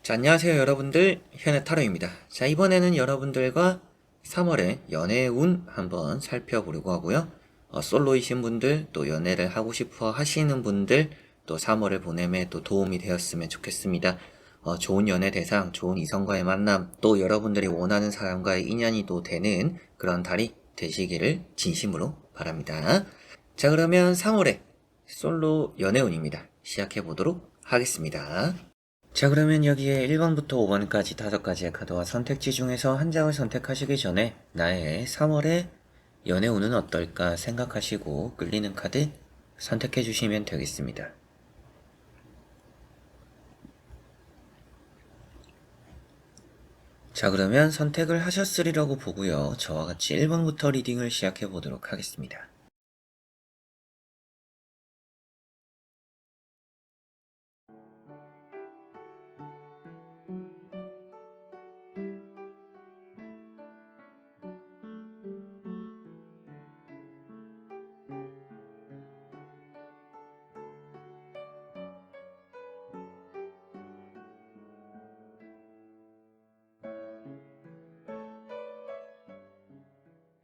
자, 안녕하세요 여러분들, 현의 타로입니다. 자, 이번에는 여러분들과 3월의 연애의 운 한번 살펴보려고 하고요. 솔로이신 분들, 또 연애를 하고 싶어 하시는 분들, 또 3월을 보냄에 또 도움이 되었으면 좋겠습니다. 좋은 연애 대상, 좋은 이성과의 만남, 또 여러분들이 원하는 사람과의 인연이 또 되는 그런 달이 되시기를 진심으로 바랍니다. 자, 그러면 3월의 솔로 연애운입니다. 시작해보도록 하겠습니다. 자, 그러면 여기에 1번부터 5번까지 5가지의 카드와 선택지 중에서 한 장을 선택하시기 전에 나의 3월의 연애운은 어떨까 생각하시고 끌리는 카드 선택해 주시면 되겠습니다. 자, 그러면 선택을 하셨으리라고 보고요. 저와 같이 1번부터 리딩을 시작해 보도록 하겠습니다.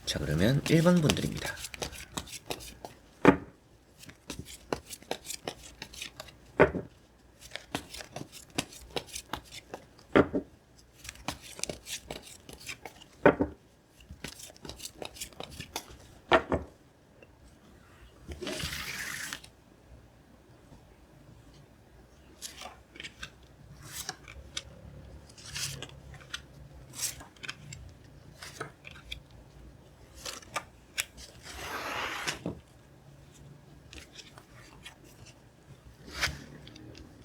자, 그러면 1번 분들입니다.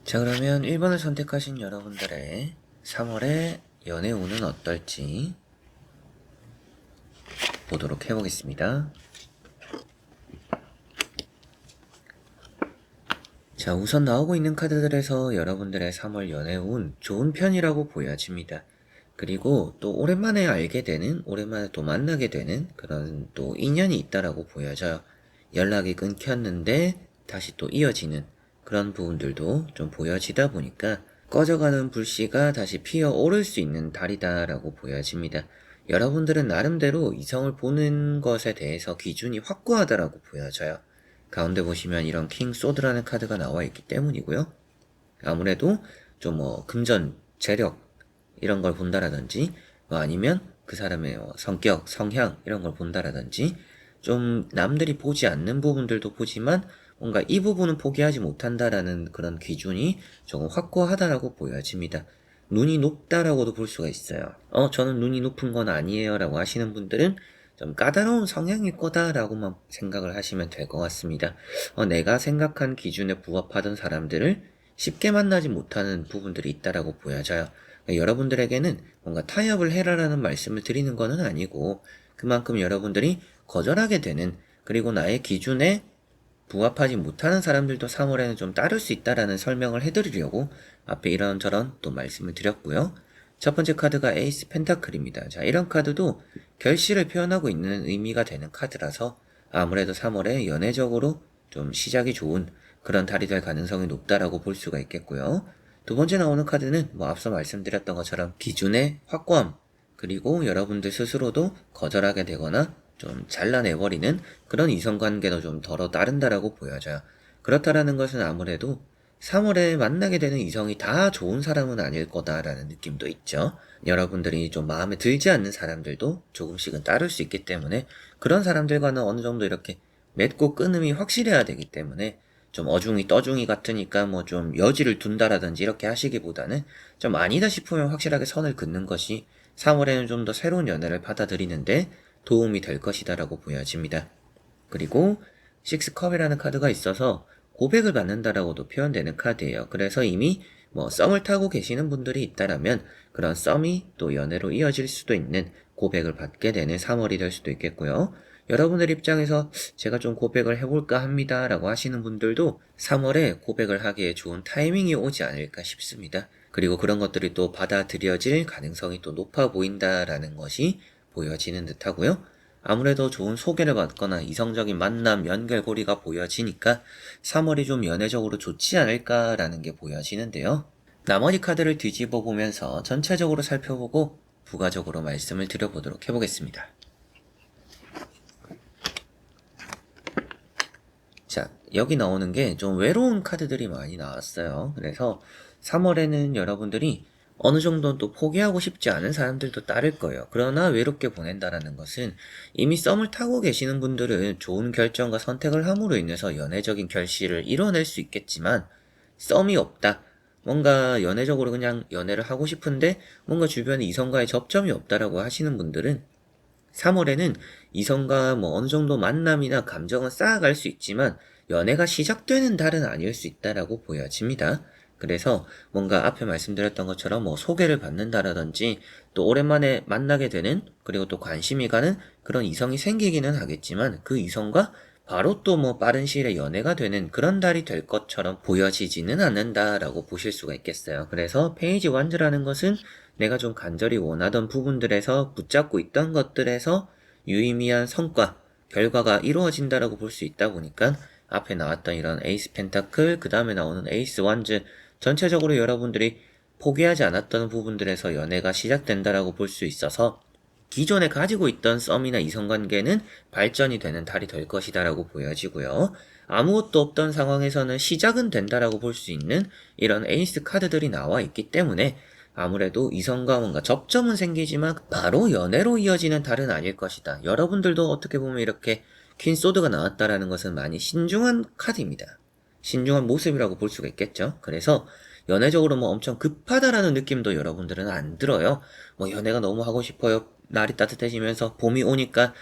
자, 그러면 1번을 선택하신 여러분들의 3월의 연애운은 어떨지 보도록 해보겠습니다. 자, 우선 나오고 있는 카드들에서 여러분들의 3월 연애운 좋은 편이라고 보여집니다. 그리고 또 오랜만에 알게 되는, 오랜만에 또 만나게 되는 그런 또 인연이 있다라고 보여져요. 연락이 끊겼는데 다시 또 이어지는 그런 부분들도 좀 보여지다 보니까 꺼져가는 불씨가 다시 피어오를 수 있는 달이다라고 보여집니다. 여러분들은 나름대로 이성을 보는 것에 대해서 기준이 확고하다라고 보여져요. 가운데 보시면 이런 킹 소드라는 카드가 나와 있기 때문이고요. 아무래도 좀 금전, 재력 이런 걸 본다라든지 아니면 그 사람의 성격, 성향 이런 걸 본다라든지 좀 남들이 보지 않는 부분들도 보지만 뭔가 이 부분은 포기하지 못한다라는 그런 기준이 조금 확고하다라고 보여집니다. 눈이 높다라고도 볼 수가 있어요. 저는 눈이 높은 건 아니에요 라고 하시는 분들은 좀 까다로운 성향일 거다라고만 생각을 하시면 될 것 같습니다. 내가 생각한 기준에 부합하던 사람들을 쉽게 만나지 못하는 부분들이 있다라고 보여져요. 여러분들에게는 뭔가 타협을 해라라는 말씀을 드리는 것은 아니고 그만큼 여러분들이 거절하게 되는 그리고 나의 기준에 부합하지 못하는 사람들도 3월에는 좀 따를 수 있다라는 설명을 해드리려고 앞에 이런저런 또 말씀을 드렸고요. 첫 번째 카드가 에이스 펜타클입니다. 자, 이런 카드도 결실을 표현하고 있는 의미가 되는 카드라서 아무래도 3월에 연애적으로 좀 시작이 좋은 그런 달이 될 가능성이 높다라고 볼 수가 있겠고요. 두 번째 나오는 카드는 앞서 말씀드렸던 것처럼 기준의 확고함 그리고 여러분들 스스로도 거절하게 되거나 좀 잘라내버리는 그런 이성관계도 좀 덜어 따른다라고 보여져요. 그렇다라는 것은 아무래도 3월에 만나게 되는 이성이 다 좋은 사람은 아닐 거다라는 느낌도 있죠. 여러분들이 좀 마음에 들지 않는 사람들도 조금씩은 따를 수 있기 때문에 그런 사람들과는 어느 정도 이렇게 맺고 끊음이 확실해야 되기 때문에 좀 어중이 떠중이 같으니까 뭐 좀 여지를 둔다라든지 이렇게 하시기보다는 좀 아니다 싶으면 확실하게 선을 긋는 것이 3월에는 좀 더 새로운 연애를 받아들이는데 도움이 될 것이다라고 보여집니다. 그리고 식스컵이라는 카드가 있어서 고백을 받는다라고도 표현되는 카드예요. 그래서 이미 썸을 타고 계시는 분들이 있다라면 그런 썸이 또 연애로 이어질 수도 있는 고백을 받게 되는 3월이 될 수도 있겠고요. 여러분들 입장에서 제가 좀 고백을 해볼까 합니다 라고 하시는 분들도 3월에 고백을 하기에 좋은 타이밍이 오지 않을까 싶습니다. 그리고 그런 것들이 또 받아들여질 가능성이 또 높아 보인다라는 것이 보여지는 듯 하고요. 아무래도 좋은 소개를 받거나 이성적인 만남, 연결고리가 보여지니까 3월이 좀 연애적으로 좋지 않을까라는 게 보여지는데요. 나머지 카드를 뒤집어 보면서 전체적으로 살펴보고 부가적으로 말씀을 드려보도록 해보겠습니다. 자, 여기 나오는 게 좀 외로운 카드들이 많이 나왔어요. 그래서 3월에는 여러분들이 어느 정도는 또 포기하고 싶지 않은 사람들도 따를 거예요. 그러나 외롭게 보낸다라는 것은 이미 썸을 타고 계시는 분들은 좋은 결정과 선택을 함으로 인해서 연애적인 결실을 이뤄낼 수 있겠지만 썸이 없다. 뭔가 연애적으로 그냥 연애를 하고 싶은데 뭔가 주변에 이성과의 접점이 없다라고 하시는 분들은 3월에는 이성과 뭐 어느 정도 만남이나 감정은 쌓아갈 수 있지만 연애가 시작되는 달은 아닐 수 있다라고 보여집니다. 그래서 뭔가 앞에 말씀드렸던 것처럼 뭐 소개를 받는다라든지 또 오랜만에 만나게 되는 그리고 또 관심이 가는 그런 이성이 생기기는 하겠지만 그 이성과 바로 또 뭐 빠른 시일에 연애가 되는 그런 달이 될 것처럼 보여지지는 않는다라고 보실 수가 있겠어요. 그래서 페이지 완즈라는 것은 내가 좀 간절히 원하던 부분들에서 붙잡고 있던 것들에서 유의미한 성과, 결과가 이루어진다라고 볼 수 있다 보니까 앞에 나왔던 이런 에이스 펜타클, 그 다음에 나오는 에이스 완즈, 전체적으로 여러분들이 포기하지 않았던 부분들에서 연애가 시작된다라고 볼 수 있어서 기존에 가지고 있던 썸이나 이성관계는 발전이 되는 달이 될 것이다라고 보여지고요. 아무것도 없던 상황에서는 시작은 된다라고 볼 수 있는 이런 에이스 카드들이 나와 있기 때문에 아무래도 이성과 뭔가 접점은 생기지만 바로 연애로 이어지는 달은 아닐 것이다. 여러분들도 어떻게 보면 이렇게 퀸소드가 나왔다라는 것은 많이 신중한 카드입니다. 신중한 모습이라고 볼 수가 있겠죠. 그래서 연애적으로 뭐 엄청 급하다라는 느낌도 여러분들은 안 들어요. 뭐 연애가 너무 하고 싶어요. 날이 따뜻해지면서 봄이 오니까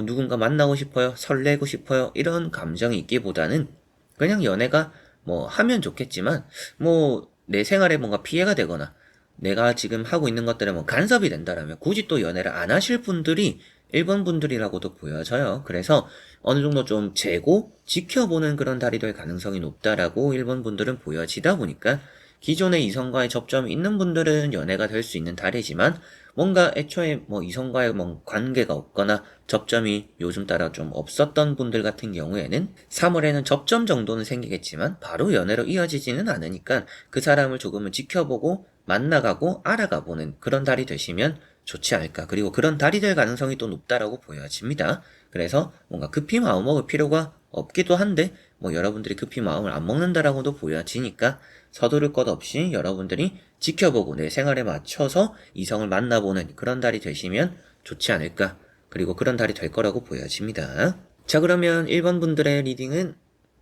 누군가 만나고 싶어요. 설레고 싶어요. 이런 감정이 있기보다는 그냥 연애가 뭐 하면 좋겠지만 뭐 내 생활에 뭔가 피해가 되거나 내가 지금 하고 있는 것들에 뭐 간섭이 된다라면 굳이 또 연애를 안 하실 분들이 1번 분들이라고도 보여져요. 그래서 어느 정도 좀 재고 지켜보는 그런 달이 될 가능성이 높다라고 1번 분들은 보여지다 보니까 기존의 이성과의 접점이 있는 분들은 연애가 될 수 있는 달이지만 뭔가 애초에 뭐 이성과의 뭐 관계가 없거나 접점이 요즘 따라 좀 없었던 분들 같은 경우에는 3월에는 접점 정도는 생기겠지만 바로 연애로 이어지지는 않으니까 그 사람을 조금은 지켜보고 만나가고 알아가보는 그런 달이 되시면 좋지 않을까. 그리고 그런 달이 될 가능성이 또 높다라고 보여집니다. 그래서 뭔가 급히 마음먹을 필요가 없기도 한데 뭐 여러분들이 급히 마음을 안 먹는다라고도 보여지니까 서두를 것 없이 여러분들이 지켜보고 내 생활에 맞춰서 이성을 만나보는 그런 달이 되시면 좋지 않을까. 그리고 그런 달이 될 거라고 보여집니다. 자, 그러면 1번 분들의 리딩은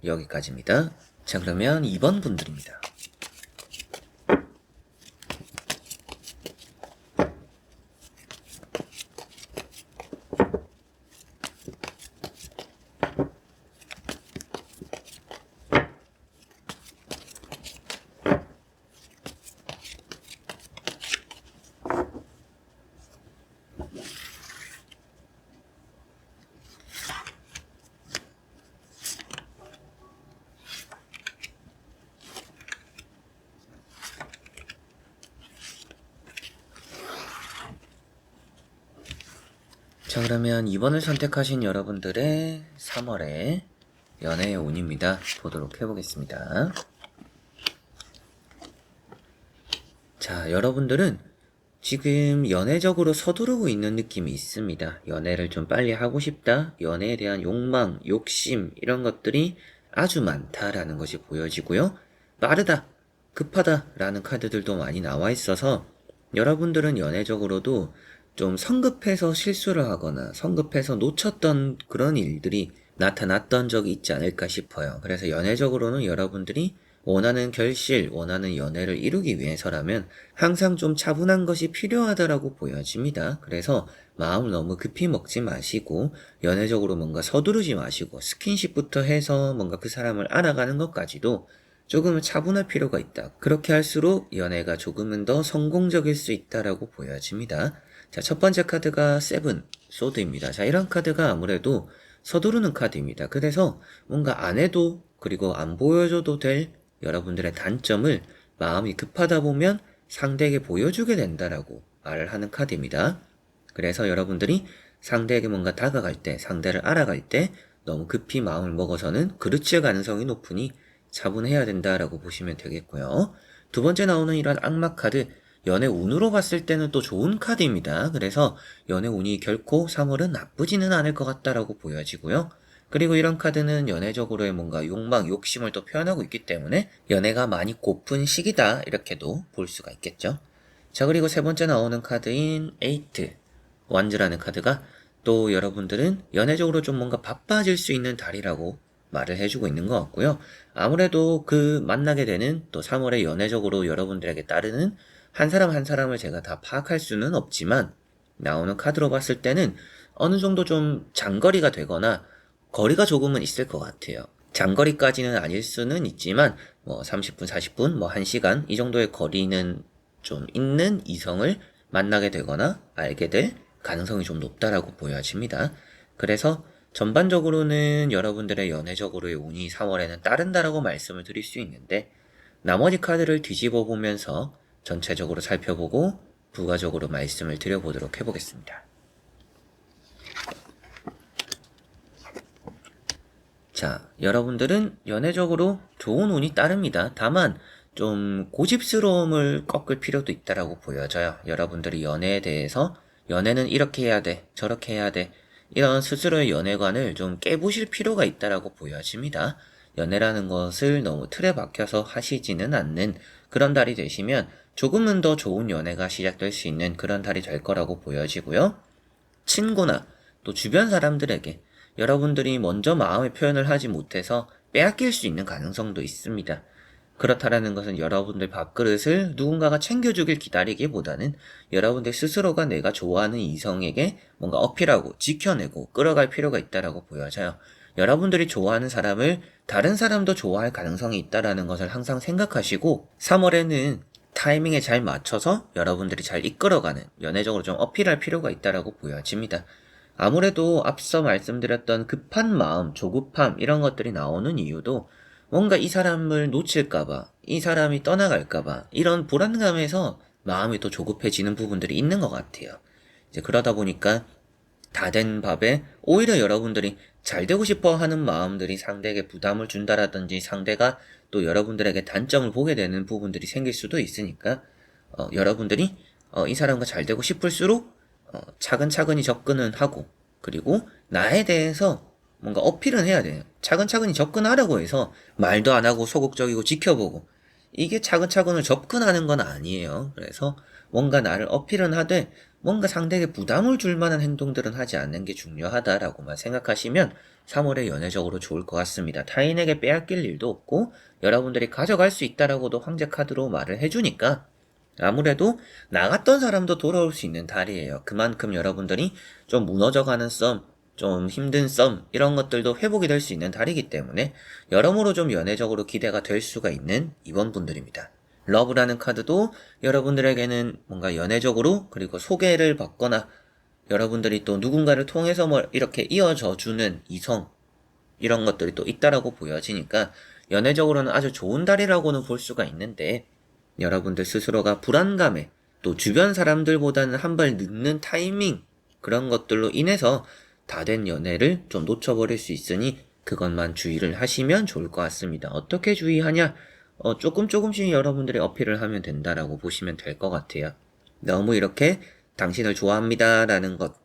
여기까지입니다. 자, 그러면 2번 분들입니다. 자, 그러면 2번을 선택하신 여러분들의 3월의 연애의 운입니다. 보도록 해보겠습니다. 자, 여러분들은 지금 연애적으로 서두르고 있는 느낌이 있습니다. 연애를 좀 빨리 하고 싶다. 연애에 대한 욕망, 욕심 이런 것들이 아주 많다라는 것이 보여지고요. 빠르다, 급하다라는 카드들도 많이 나와 있어서 여러분들은 연애적으로도 좀 성급해서 실수를 하거나 성급해서 놓쳤던 그런 일들이 나타났던 적이 있지 않을까 싶어요. 그래서 연애적으로는 여러분들이 원하는 결실, 원하는 연애를 이루기 위해서라면 항상 좀 차분한 것이 필요하다라고 보여집니다. 그래서 마음을 너무 급히 먹지 마시고 연애적으로 뭔가 서두르지 마시고 스킨십부터 해서 뭔가 그 사람을 알아가는 것까지도 조금은 차분할 필요가 있다. 그렇게 할수록 연애가 조금은 더 성공적일 수 있다라고 보여집니다. 자, 첫 번째 카드가 세븐, 소드입니다. 자, 이런 카드가 아무래도 서두르는 카드입니다. 그래서 뭔가 안 해도 그리고 안 보여줘도 될 여러분들의 단점을 마음이 급하다 보면 상대에게 보여주게 된다라고 말을 하는 카드입니다. 그래서 여러분들이 상대에게 뭔가 다가갈 때, 상대를 알아갈 때 너무 급히 마음을 먹어서는 그르칠 가능성이 높으니 차분해야 된다라고 보시면 되겠고요. 두 번째 나오는 이런 악마 카드, 연애 운으로 봤을 때는 또 좋은 카드입니다. 그래서 연애 운이 결코 3월은 나쁘지는 않을 것 같다라고 보여지고요. 그리고 이런 카드는 연애적으로의 뭔가 욕망, 욕심을 또 표현하고 있기 때문에 연애가 많이 고픈 시기다 이렇게도 볼 수가 있겠죠. 자, 그리고 세 번째 나오는 카드인 에이트 완즈라는 카드가 또 여러분들은 연애적으로 좀 뭔가 바빠질 수 있는 달이라고 말을 해주고 있는 것 같고요. 아무래도 그 만나게 되는 또 3월에 연애적으로 여러분들에게 따르는 한 사람 한 사람을 제가 다 파악할 수는 없지만 나오는 카드로 봤을 때는 어느 정도 좀 장거리가 되거나 거리가 조금은 있을 것 같아요. 장거리까지는 아닐 수는 있지만 뭐 30분, 40분, 뭐 1시간 이 정도의 거리는 좀 있는 이성을 만나게 되거나 알게 될 가능성이 좀 높다라고 보여집니다. 그래서 전반적으로는 여러분들의 연애적으로의 운이 3월에는 따른다라고 말씀을 드릴 수 있는데 나머지 카드를 뒤집어 보면서 전체적으로 살펴보고 부가적으로 말씀을 드려보도록 해보겠습니다. 자, 여러분들은 연애적으로 좋은 운이 따릅니다. 다만 좀 고집스러움을 꺾을 필요도 있다라고 보여져요. 여러분들이 연애에 대해서 연애는 이렇게 해야 돼, 저렇게 해야 돼, 이런 스스로의 연애관을 좀 깨부실 필요가 있다라고 보여집니다. 연애라는 것을 너무 틀에 박혀서 하시지는 않는 그런 달이 되시면 조금은 더 좋은 연애가 시작될 수 있는 그런 달이 될 거라고 보여지고요. 친구나 또 주변 사람들에게 여러분들이 먼저 마음의 표현을 하지 못해서 빼앗길 수 있는 가능성도 있습니다. 그렇다라는 것은 여러분들 밥그릇을 누군가가 챙겨주길 기다리기보다는 여러분들 스스로가 내가 좋아하는 이성에게 뭔가 어필하고 지켜내고 끌어갈 필요가 있다라고 보여져요. 여러분들이 좋아하는 사람을 다른 사람도 좋아할 가능성이 있다라는 것을 항상 생각하시고 3월에는 타이밍에 잘 맞춰서 여러분들이 잘 이끌어가는 연애적으로 좀 어필할 필요가 있다라고 보여집니다. 아무래도 앞서 말씀드렸던 급한 마음, 조급함 이런 것들이 나오는 이유도 뭔가 이 사람을 놓칠까봐, 이 사람이 떠나갈까봐 이런 불안감에서 마음이 또 조급해지는 부분들이 있는 것 같아요. 이제 그러다 보니까 다 된 밥에 오히려 여러분들이 잘 되고 싶어 하는 마음들이 상대에게 부담을 준다라든지 상대가 또 여러분들에게 단점을 보게 되는 부분들이 생길 수도 있으니까 여러분들이 이 사람과 잘 되고 싶을수록 차근차근히 접근은 하고 그리고 나에 대해서 뭔가 어필은 해야 돼요. 차근차근히 접근하라고 해서 말도 안 하고 소극적이고 지켜보고 이게 차근차근을 접근하는 건 아니에요. 그래서 뭔가 나를 어필은 하되 뭔가 상대에게 부담을 줄 만한 행동들은 하지 않는 게 중요하다라고만 생각하시면 3월에 연애적으로 좋을 것 같습니다. 타인에게 빼앗길 일도 없고 여러분들이 가져갈 수 있다라고도 황제 카드로 말을 해주니까 아무래도 나갔던 사람도 돌아올 수 있는 달이에요. 그만큼 여러분들이 좀 무너져가는 썸, 좀 힘든 썸 이런 것들도 회복이 될 수 있는 달이기 때문에 여러모로 좀 연애적으로 기대가 될 수가 있는 이번 분들입니다. 러브라는 카드도 여러분들에게는 뭔가 연애적으로 그리고 소개를 받거나 여러분들이 또 누군가를 통해서 뭐 이렇게 이어져 주는 이성 이런 것들이 또 있다라고 보여지니까 연애적으로는 아주 좋은 달이라고는 볼 수가 있는데 여러분들 스스로가 불안감에 또 주변 사람들보다는 한 발 늦는 타이밍 그런 것들로 인해서 다 된 연애를 좀 놓쳐버릴 수 있으니 그것만 주의를 하시면 좋을 것 같습니다. 어떻게 주의하냐? 조금씩 여러분들이 어필을 하면 된다라고 보시면 될 것 같아요. 너무 이렇게 당신을 좋아합니다 라는 것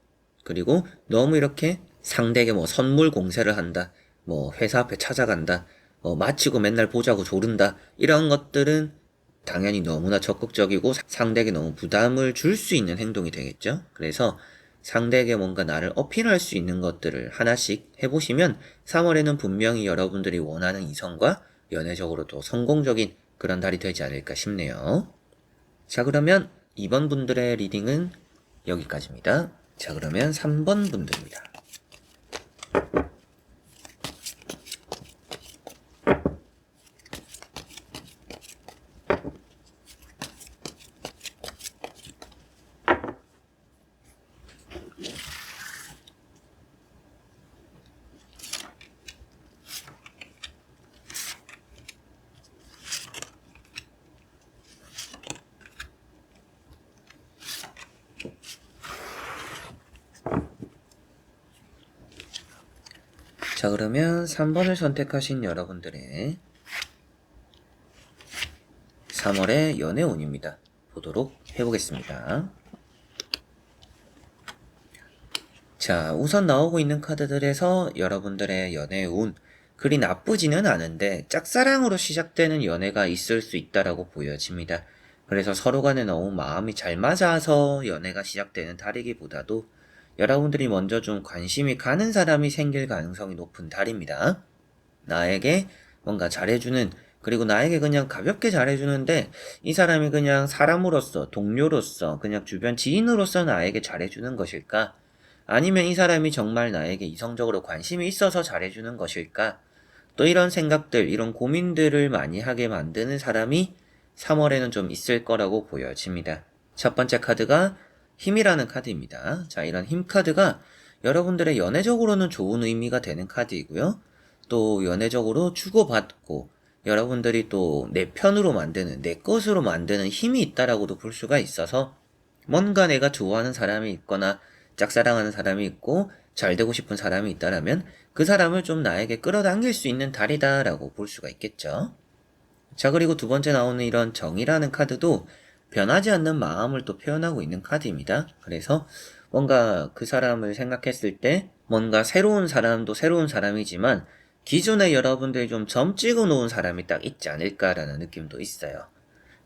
그리고 너무 이렇게 상대에게 뭐 선물 공세를 한다 뭐 회사 앞에 찾아간다 마치고 맨날 보자고 조른다 이런 것들은 당연히 너무나 적극적이고 상대에게 너무 부담을 줄 수 있는 행동이 되겠죠. 그래서 상대에게 뭔가 나를 어필할 수 있는 것들을 하나씩 해보시면 3월에는 분명히 여러분들이 원하는 이성과 연애적으로도 성공적인 그런 달이 되지 않을까 싶네요. 자, 그러면 2번 분들의 리딩은 여기까지입니다. 자, 그러면 3번 분들입니다. 자, 그러면 3번을 선택하신 여러분들의 3월의 연애운입니다. 보도록 해보겠습니다. 자, 우선 나오고 있는 카드들에서 여러분들의 연애운, 그리 나쁘지는 않은데 짝사랑으로 시작되는 연애가 있을 수 있다라고 보여집니다. 그래서 서로 간에 너무 마음이 잘 맞아서 연애가 시작되는 달이기보다도 여러분들이 먼저 좀 관심이 가는 사람이 생길 가능성이 높은 달입니다. 나에게 뭔가 잘해주는, 그리고 나에게 그냥 가볍게 잘해주는데 이 사람이 그냥 사람으로서, 동료로서, 그냥 주변 지인으로서 나에게 잘해주는 것일까? 아니면 이 사람이 정말 나에게 이성적으로 관심이 있어서 잘해주는 것일까? 또 이런 생각들, 이런 고민들을 많이 하게 만드는 사람이 3월에는 좀 있을 거라고 보여집니다. 첫 번째 카드가 힘이라는 카드입니다. 자, 이런 힘 카드가 여러분들의 연애적으로는 좋은 의미가 되는 카드이고요. 또 연애적으로 주고받고 여러분들이 또 내 편으로 만드는, 내 것으로 만드는 힘이 있다라고도 볼 수가 있어서 뭔가 내가 좋아하는 사람이 있거나 짝사랑하는 사람이 있고 잘 되고 싶은 사람이 있다라면 그 사람을 좀 나에게 끌어당길 수 있는 달이다라고 볼 수가 있겠죠. 자, 그리고 두 번째 나오는 이런 정이라는 카드도 변하지 않는 마음을 또 표현하고 있는 카드입니다. 그래서 뭔가 그 사람을 생각했을 때 뭔가 새로운 사람도 새로운 사람이지만 기존에 여러분들이 좀 점 찍어 놓은 사람이 딱 있지 않을까라는 느낌도 있어요.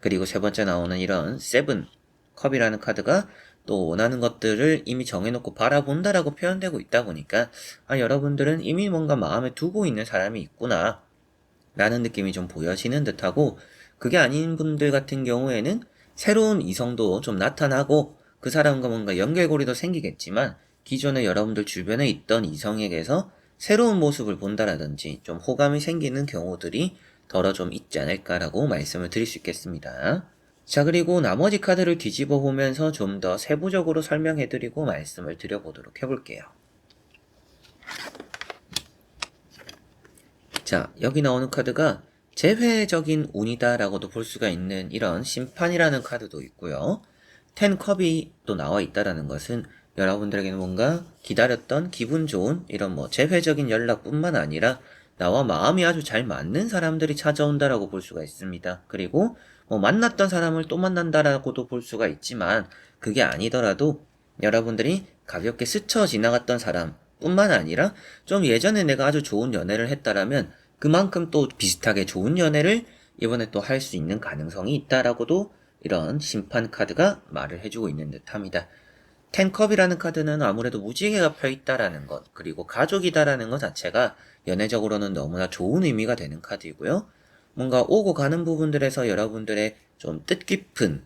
그리고 세 번째 나오는 이런 세븐 컵이라는 카드가 또 원하는 것들을 이미 정해놓고 바라본다라고 표현되고 있다 보니까 여러분들은 이미 뭔가 마음에 두고 있는 사람이 있구나 라는 느낌이 좀 보여지는 듯하고, 그게 아닌 분들 같은 경우에는 새로운 이성도 좀 나타나고 그 사람과 뭔가 연결고리도 생기겠지만 기존에 여러분들 주변에 있던 이성에게서 새로운 모습을 본다라든지 좀 호감이 생기는 경우들이 더러 좀 있지 않을까라고 말씀을 드릴 수 있겠습니다. 자, 그리고 나머지 카드를 뒤집어 보면서 좀 더 세부적으로 설명해드리고 말씀을 드려보도록 해볼게요. 자, 여기 나오는 카드가 재회적인 운이다라고도 볼 수가 있는 이런 심판이라는 카드도 있고요. 10컵이 또 나와 있다라는 것은 여러분들에게는 뭔가 기다렸던 기분 좋은 이런 재회적인 연락뿐만 아니라 나와 마음이 아주 잘 맞는 사람들이 찾아온다라고 볼 수가 있습니다. 그리고 만났던 사람을 또 만난다라고도 볼 수가 있지만 그게 아니더라도 여러분들이 가볍게 스쳐 지나갔던 사람 뿐만 아니라 좀 예전에 내가 아주 좋은 연애를 했다라면 그만큼 또 비슷하게 좋은 연애를 이번에 또 할 수 있는 가능성이 있다라고도 이런 심판 카드가 말을 해주고 있는 듯합니다. 텐컵이라는 카드는 아무래도 무지개가 펴있다라는 것, 그리고 가족이다라는 것 자체가 연애적으로는 너무나 좋은 의미가 되는 카드이고요. 뭔가 오고 가는 부분들에서 여러분들의 좀 뜻깊은,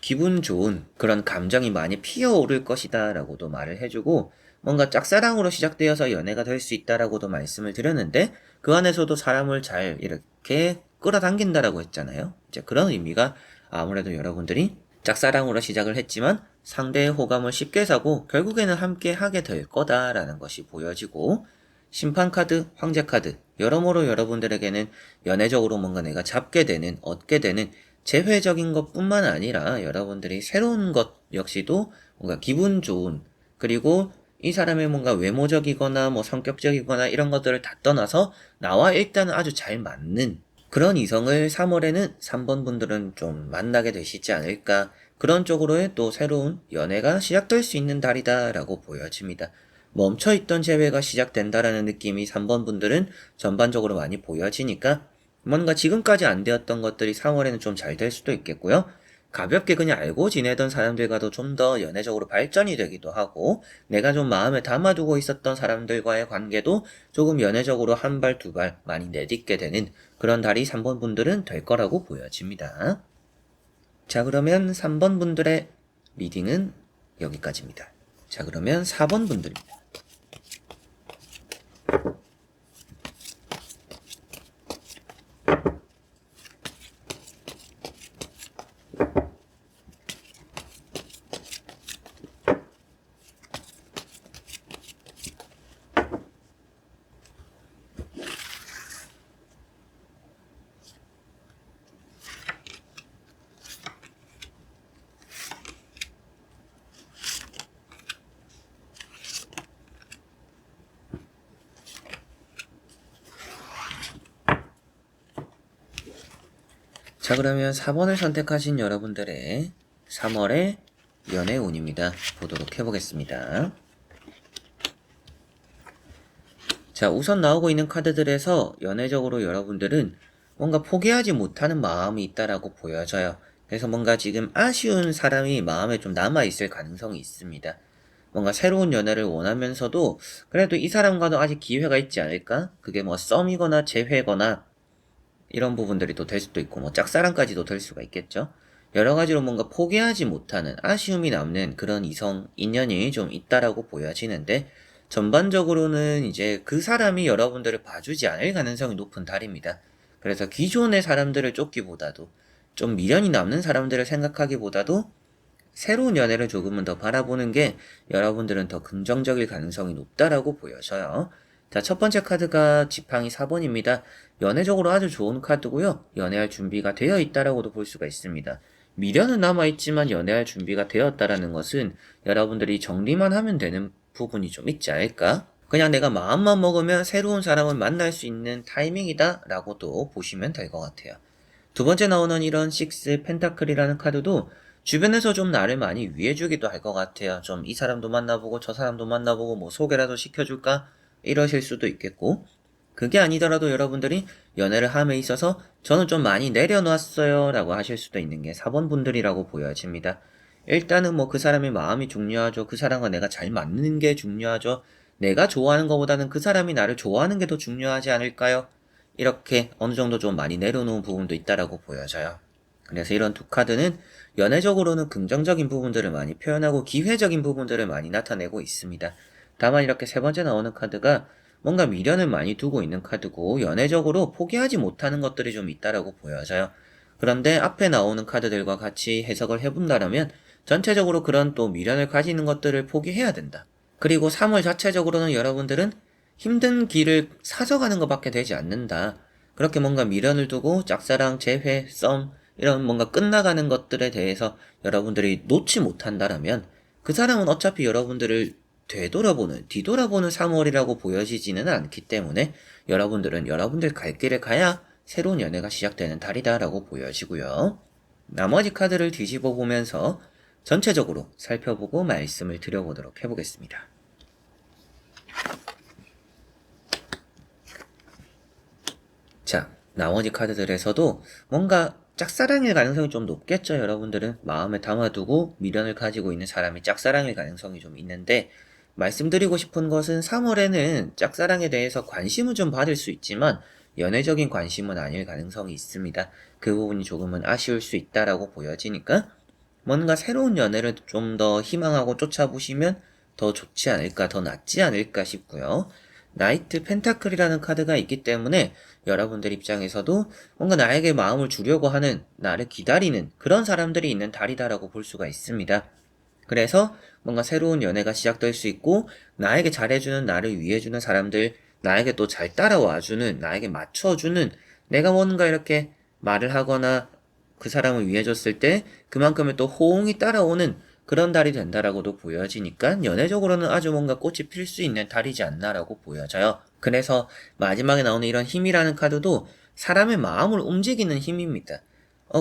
기분 좋은 그런 감정이 많이 피어오를 것이다 라고도 말을 해주고, 뭔가 짝사랑으로 시작되어서 연애가 될 수 있다라고도 말씀을 드렸는데 그 안에서도 사람을 잘 이렇게 끌어당긴다라고 했잖아요. 이제 그런 의미가 아무래도 여러분들이 짝사랑으로 시작을 했지만 상대의 호감을 쉽게 사고 결국에는 함께 하게 될 거다라는 것이 보여지고, 심판 카드, 황제 카드, 여러모로 여러분들에게는 연애적으로 뭔가 내가 잡게 되는, 얻게 되는 재회적인 것뿐만 아니라 여러분들이 새로운 것 역시도 뭔가 기분 좋은, 그리고 이 사람의 뭔가 외모적이거나 성격적이거나 이런 것들을 다 떠나서 나와 일단은 아주 잘 맞는 그런 이성을 3월에는 3번 분들은 좀 만나게 되시지 않을까, 그런 쪽으로의 또 새로운 연애가 시작될 수 있는 달이다라고 보여집니다. 멈춰있던 재회가 시작된다라는 느낌이 3번 분들은 전반적으로 많이 보여지니까 뭔가 지금까지 안 되었던 것들이 3월에는 좀 잘 될 수도 있겠고요. 가볍게 그냥 알고 지내던 사람들과도 좀 더 연애적으로 발전이 되기도 하고, 내가 좀 마음에 담아두고 있었던 사람들과의 관계도 조금 연애적으로 한 발, 두 발 많이 내딛게 되는 그런 달이 3번 분들은 될 거라고 보여집니다. 자, 그러면 3번 분들의 리딩은 여기까지입니다. 자, 그러면 4번 분들입니다. 자, 그러면 4번을 선택하신 여러분들의 3월의 연애운입니다. 보도록 해보겠습니다. 자, 우선 나오고 있는 카드들에서 연애적으로 여러분들은 뭔가 포기하지 못하는 마음이 있다라고 보여져요. 그래서 뭔가 지금 아쉬운 사람이 마음에 좀 남아있을 가능성이 있습니다. 뭔가 새로운 연애를 원하면서도 그래도 이 사람과도 아직 기회가 있지 않을까? 그게 뭐 썸이거나 재회거나 이런 부분들이 또 될 수도 있고 뭐 짝사랑까지도 될 수가 있겠죠. 여러 가지로 뭔가 포기하지 못하는 아쉬움이 남는 그런 이성 인연이 좀 있다라고 보여지는데 전반적으로는 이제 그 사람이 여러분들을 봐주지 않을 가능성이 높은 달입니다. 그래서 기존의 사람들을 쫓기보다도 좀 미련이 남는 사람들을 생각하기보다도 새로운 연애를 조금은 더 바라보는 게 여러분들은 더 긍정적일 가능성이 높다라고 보여져요. 자, 첫 번째 카드가 지팡이 4번입니다. 연애적으로 아주 좋은 카드고요. 연애할 준비가 되어 있다라고도 볼 수가 있습니다. 미련은 남아있지만 연애할 준비가 되었다라는 것은 여러분들이 정리만 하면 되는 부분이 좀 있지 않을까? 그냥 내가 마음만 먹으면 새로운 사람을 만날 수 있는 타이밍이다 라고도 보시면 될 것 같아요. 두 번째 나오는 이런 6 펜타클이라는 카드도 주변에서 좀 나를 많이 위해주기도 할 것 같아요. 좀 이 사람도 만나보고 저 사람도 만나보고 뭐 소개라도 시켜줄까? 이러실 수도 있겠고 그게 아니더라도 여러분들이 연애를 함에 있어서 저는 좀 많이 내려놨어요 라고 하실 수도 있는 게 4번 분들이라고 보여집니다. 일단은 뭐 그 사람의 마음이 중요하죠. 그 사람과 내가 잘 맞는 게 중요하죠. 내가 좋아하는 것보다는 그 사람이 나를 좋아하는 게 더 중요하지 않을까요? 이렇게 어느 정도 좀 많이 내려놓은 부분도 있다라고 보여져요. 그래서 이런 두 카드는 연애적으로는 긍정적인 부분들을 많이 표현하고 기회적인 부분들을 많이 나타내고 있습니다. 다만 이렇게 세 번째 나오는 카드가 뭔가 미련을 많이 두고 있는 카드고 연애적으로 포기하지 못하는 것들이 좀 있다라고 보여져요. 그런데 앞에 나오는 카드들과 같이 해석을 해본다면 전체적으로 그런 또 미련을 가지는 것들을 포기해야 된다. 그리고 3월 자체적으로는 여러분들은 힘든 길을 사서가는 것밖에 되지 않는다. 그렇게 뭔가 미련을 두고 짝사랑, 재회, 썸 이런 뭔가 끝나가는 것들에 대해서 여러분들이 놓지 못한다라면 그 사람은 어차피 여러분들을 뒤돌아보는 3월이라고 보여지지는 않기 때문에 여러분들은 여러분들 갈 길을 가야 새로운 연애가 시작되는 달이다라고 보여지고요. 나머지 카드를 뒤집어 보면서 전체적으로 살펴보고 말씀을 드려보도록 해보겠습니다. 자, 나머지 카드들에서도 뭔가 짝사랑일 가능성이 좀 높겠죠. 여러분들은 마음에 담아두고 미련을 가지고 있는 사람이 짝사랑일 가능성이 좀 있는데 말씀드리고 싶은 것은 3월에는 짝사랑에 대해서 관심은 좀 받을 수 있지만 연애적인 관심은 아닐 가능성이 있습니다. 그 부분이 조금은 아쉬울 수 있다라고 보여지니까 뭔가 새로운 연애를 좀 더 희망하고 쫓아보시면 더 좋지 않을까, 더 낫지 않을까 싶고요. 나이트 펜타클이라는 카드가 있기 때문에 여러분들 입장에서도 뭔가 나에게 마음을 주려고 하는, 나를 기다리는 그런 사람들이 있는 달이다라고 볼 수가 있습니다. 그래서 뭔가 새로운 연애가 시작될 수 있고 나에게 잘해주는, 나를 위해주는 사람들, 나에게 또 잘 따라와주는, 나에게 맞춰주는, 내가 뭔가 이렇게 말을 하거나 그 사람을 위해줬을 때 그만큼의 또 호응이 따라오는 그런 달이 된다라고도 보여지니까 연애적으로는 아주 뭔가 꽃이 필 수 있는 달이지 않나라고 보여져요. 그래서 마지막에 나오는 이런 힘이라는 카드도 사람의 마음을 움직이는 힘입니다.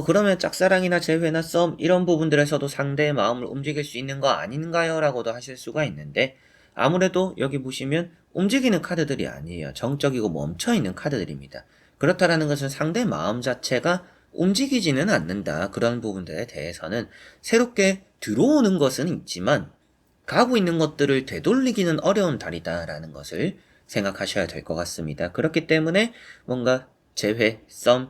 그러면 짝사랑이나 재회나 썸 이런 부분들에서도 상대의 마음을 움직일 수 있는 거 아닌가요? 라고도 하실 수가 있는데 아무래도 여기 보시면 움직이는 카드들이 아니에요. 정적이고 멈춰있는 카드들입니다. 그렇다라는 것은 상대 마음 자체가 움직이지는 않는다. 그런 부분들에 대해서는 새롭게 들어오는 것은 있지만 가고 있는 것들을 되돌리기는 어려운 달이다라는 것을 생각하셔야 될 것 같습니다. 그렇기 때문에 뭔가 재회, 썸,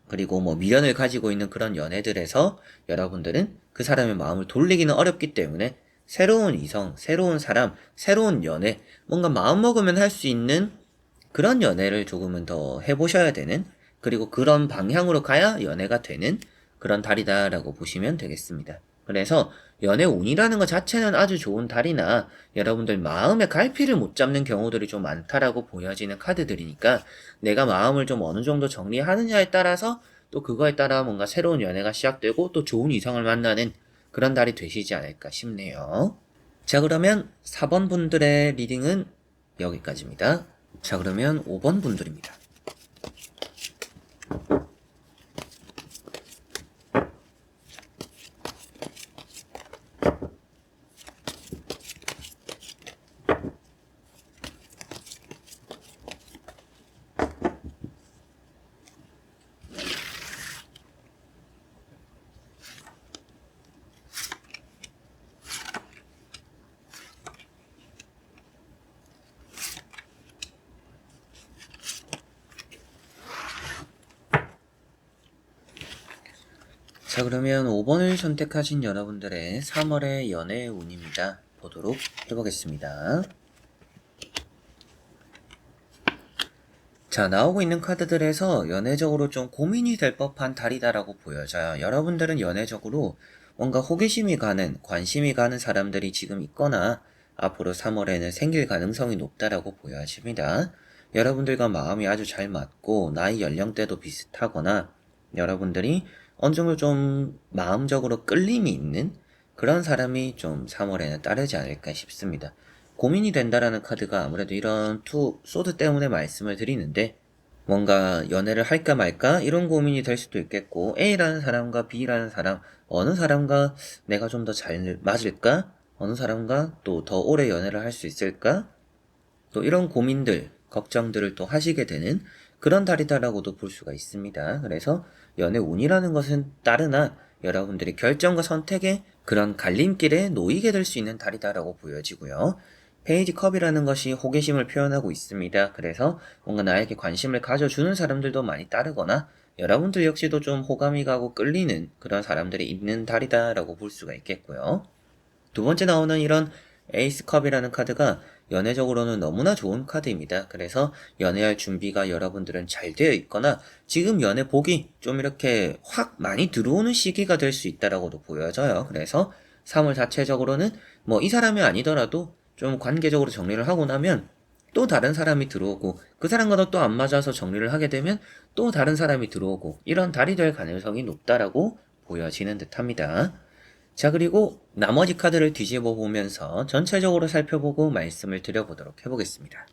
그리고 뭐 미련을 가지고 있는 그런 연애들에서 여러분들은 그 사람의 마음을 돌리기는 어렵기 때문에 새로운 이성, 새로운 사람, 새로운 연애, 뭔가 마음먹으면 할 수 있는 그런 연애를 조금은 더 해보셔야 되는, 그리고 그런 방향으로 가야 연애가 되는 그런 달이다라고 보시면 되겠습니다. 그래서 연애 운이라는 것 자체는 아주 좋은 달이나 여러분들 마음의 갈피를 못 잡는 경우들이 좀 많다라고 보여지는 카드들이니까 내가 마음을 좀 어느 정도 정리하느냐에 따라서 또 그거에 따라 뭔가 새로운 연애가 시작되고 또 좋은 이성을 만나는 그런 달이 되시지 않을까 싶네요. 자, 그러면 4번 분들의 리딩은 여기까지입니다. 자, 그러면 5번 분들입니다. 자, 그러면 5번을 선택하신 여러분들의 3월의 연애 운입니다. 보도록 해보겠습니다. 자, 나오고 있는 카드들에서 연애적으로 좀 고민이 될 법한 달이다라고 보여져요. 여러분들은 연애적으로 뭔가 호기심이 가는, 관심이 가는 사람들이 지금 있거나 앞으로 3월에는 생길 가능성이 높다라고 보여집니다. 여러분들과 마음이 아주 잘 맞고 나이 연령대도 비슷하거나 여러분들이 어느 정도 좀 마음적으로 끌림이 있는 그런 사람이 좀 3월에는 따르지 않을까 싶습니다. 고민이 된다라는 카드가 아무래도 이런 소드 때문에 말씀을 드리는데 뭔가 연애를 할까 말까 이런 고민이 될 수도 있겠고 A라는 사람과 B라는 사람 어느 사람과 내가 좀 더 잘 맞을까? 어느 사람과 또 더 오래 연애를 할 수 있을까? 또 이런 고민들, 걱정들을 또 하시게 되는 그런 달이다라고도 볼 수가 있습니다. 그래서 연애 운이라는 것은 따르나 여러분들이 결정과 선택의 그런 갈림길에 놓이게 될 수 있는 달이다라고 보여지고요. 페이지 컵이라는 것이 호기심을 표현하고 있습니다. 그래서 뭔가 나에게 관심을 가져주는 사람들도 많이 따르거나 여러분들 역시도 좀 호감이 가고 끌리는 그런 사람들이 있는 달이다라고 볼 수가 있겠고요. 두 번째 나오는 이런 에이스 컵이라는 카드가 연애적으로는 너무나 좋은 카드입니다. 그래서 연애할 준비가 여러분들은 잘 되어 있거나 지금 연애 복이 좀 이렇게 확 많이 들어오는 시기가 될 수 있다라고도 보여져요. 그래서 3월 자체적으로는 뭐 이 사람이 아니더라도 좀 관계적으로 정리를 하고 나면 또 다른 사람이 들어오고 그 사람과도 또 안 맞아서 정리를 하게 되면 또 다른 사람이 들어오고 이런 달이 될 가능성이 높다라고 보여지는 듯합니다. 자, 그리고 나머지 카드를 뒤집어 보면서 전체적으로 살펴보고 말씀을 드려보도록 해보겠습니다.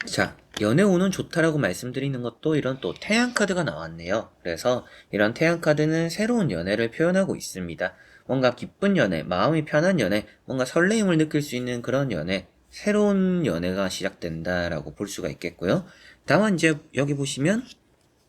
자, 연애 운은 좋다라고 말씀드리는 것도 이런 또 태양 카드가 나왔네요. 그래서 이런 태양 카드는 새로운 연애를 표현하고 있습니다. 뭔가 기쁜 연애, 마음이 편한 연애, 뭔가 설레임을 느낄 수 있는 그런 연애, 새로운 연애가 시작된다라고 볼 수가 있겠고요. 다만 이제 여기 보시면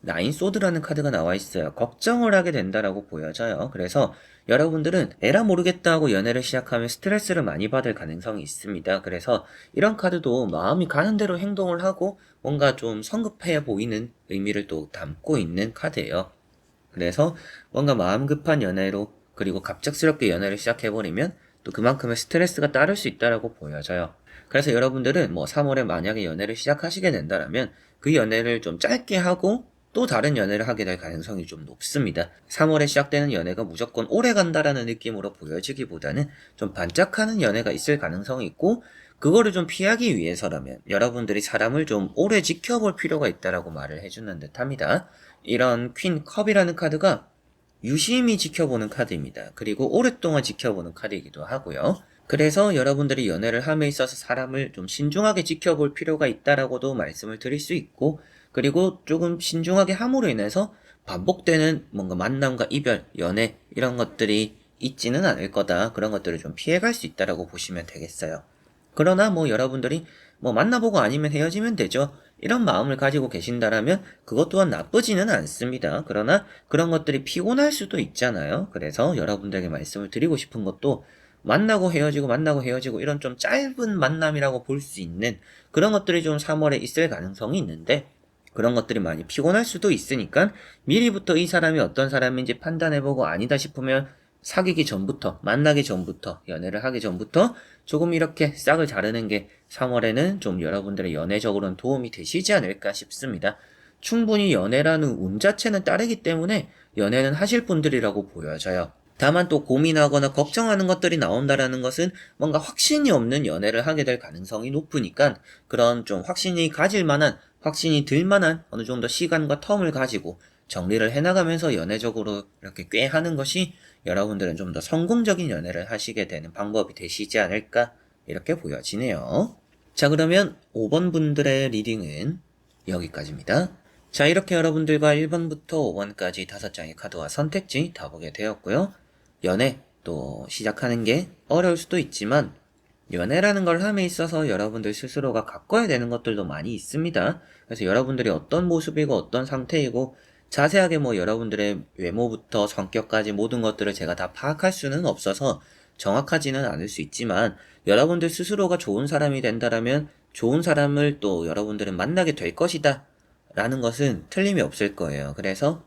나인 소드라는 카드가 나와 있어요. 걱정을 하게 된다라고 보여져요. 그래서 여러분들은 에라 모르겠다 하고 연애를 시작하면 스트레스를 많이 받을 가능성이 있습니다. 그래서 이런 카드도 마음이 가는 대로 행동을 하고 뭔가 좀 성급해 보이는 의미를 또 담고 있는 카드예요. 그래서 뭔가 마음 급한 연애로 그리고 갑작스럽게 연애를 시작해버리면 또 그만큼의 스트레스가 따를 수 있다라고 보여져요. 그래서 여러분들은 뭐 3월에 만약에 연애를 시작하시게 된다면 그 연애를 좀 짧게 하고 또 다른 연애를 하게 될 가능성이 좀 높습니다. 3월에 시작되는 연애가 무조건 오래 간다라는 느낌으로 보여지기보다는 좀 반짝하는 연애가 있을 가능성이 있고 그거를 좀 피하기 위해서라면 여러분들이 사람을 좀 오래 지켜볼 필요가 있다라고 말을 해주는 듯 합니다. 이런 퀸 컵이라는 카드가 유심히 지켜보는 카드입니다. 그리고 오랫동안 지켜보는 카드이기도 하고요. 그래서 여러분들이 연애를 함에 있어서 사람을 좀 신중하게 지켜볼 필요가 있다라고도 말씀을 드릴 수 있고 그리고 조금 신중하게 함으로 인해서 반복되는 뭔가 만남과 이별, 연애 이런 것들이 있지는 않을 거다. 그런 것들을 좀 피해갈 수 있다라고 보시면 되겠어요. 그러나 뭐 여러분들이 뭐 만나보고 아니면 헤어지면 되죠. 이런 마음을 가지고 계신다라면 그것 또한 나쁘지는 않습니다. 그러나 그런 것들이 피곤할 수도 있잖아요. 그래서 여러분들에게 말씀을 드리고 싶은 것도 만나고 헤어지고 만나고 헤어지고 이런 좀 짧은 만남이라고 볼 수 있는 그런 것들이 좀 3월에 있을 가능성이 있는데 그런 것들이 많이 피곤할 수도 있으니까 미리부터 이 사람이 어떤 사람인지 판단해보고 아니다 싶으면 사귀기 전부터, 만나기 전부터, 연애를 하기 전부터 조금 이렇게 싹을 자르는 게 3월에는 좀 여러분들의 연애적으로는 도움이 되시지 않을까 싶습니다. 충분히 연애라는 운 자체는 따르기 때문에 연애는 하실 분들이라고 보여져요. 다만 또 고민하거나 걱정하는 것들이 나온다라는 것은 뭔가 확신이 없는 연애를 하게 될 가능성이 높으니까 그런 좀 확신이 가질 만한, 확신이 들 만한 어느 정도 시간과 텀을 가지고 정리를 해나가면서 연애적으로 이렇게 꽤 하는 것이 여러분들은 좀 더 성공적인 연애를 하시게 되는 방법이 되시지 않을까 이렇게 보여지네요. 자, 그러면 5번 분들의 리딩은 여기까지입니다. 자, 이렇게 여러분들과 1번부터 5번까지 5장의 카드와 선택지 다 보게 되었고요. 연애 또 시작하는 게 어려울 수도 있지만 연애라는 걸 함에 있어서 여러분들 스스로가 가꿔야 되는 것들도 많이 있습니다. 그래서 여러분들이 어떤 모습이고 어떤 상태이고 자세하게 뭐 여러분들의 외모부터 성격까지 모든 것들을 제가 다 파악할 수는 없어서 정확하지는 않을 수 있지만 여러분들 스스로가 좋은 사람이 된다라면 좋은 사람을 또 여러분들은 만나게 될 것이다 라는 것은 틀림이 없을 거예요. 그래서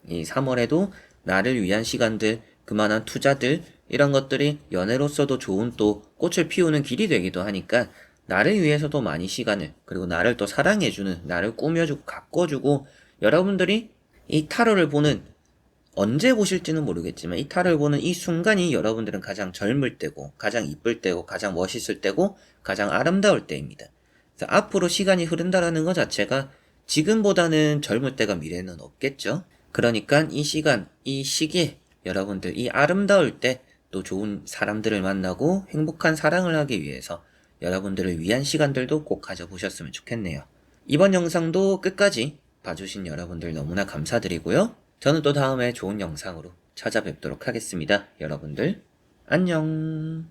이 3월에도 나를 위한 시간들, 그만한 투자들, 이런 것들이 연애로서도 좋은 또 꽃을 피우는 길이 되기도 하니까 나를 위해서도 많이 시간을, 그리고 나를 또 사랑해주는, 나를 꾸며주고 가꿔주고, 여러분들이 이 타로를 보는, 언제 보실지는 모르겠지만 이 타로를 보는 이 순간이 여러분들은 가장 젊을 때고, 가장 이쁠 때고, 가장 멋있을 때고, 가장 아름다울 때입니다. 그래서 앞으로 시간이 흐른다라는 것 자체가 지금보다는 젊을 때가 미래는 없겠죠. 그러니까 이 시간, 이 시기에 여러분들 이 아름다울 때 또 좋은 사람들을 만나고 행복한 사랑을 하기 위해서 여러분들을 위한 시간들도 꼭 가져보셨으면 좋겠네요. 이번 영상도 끝까지 봐주신 여러분들 너무나 감사드리고요. 저는 또 다음에 좋은 영상으로 찾아뵙도록 하겠습니다. 여러분들 안녕.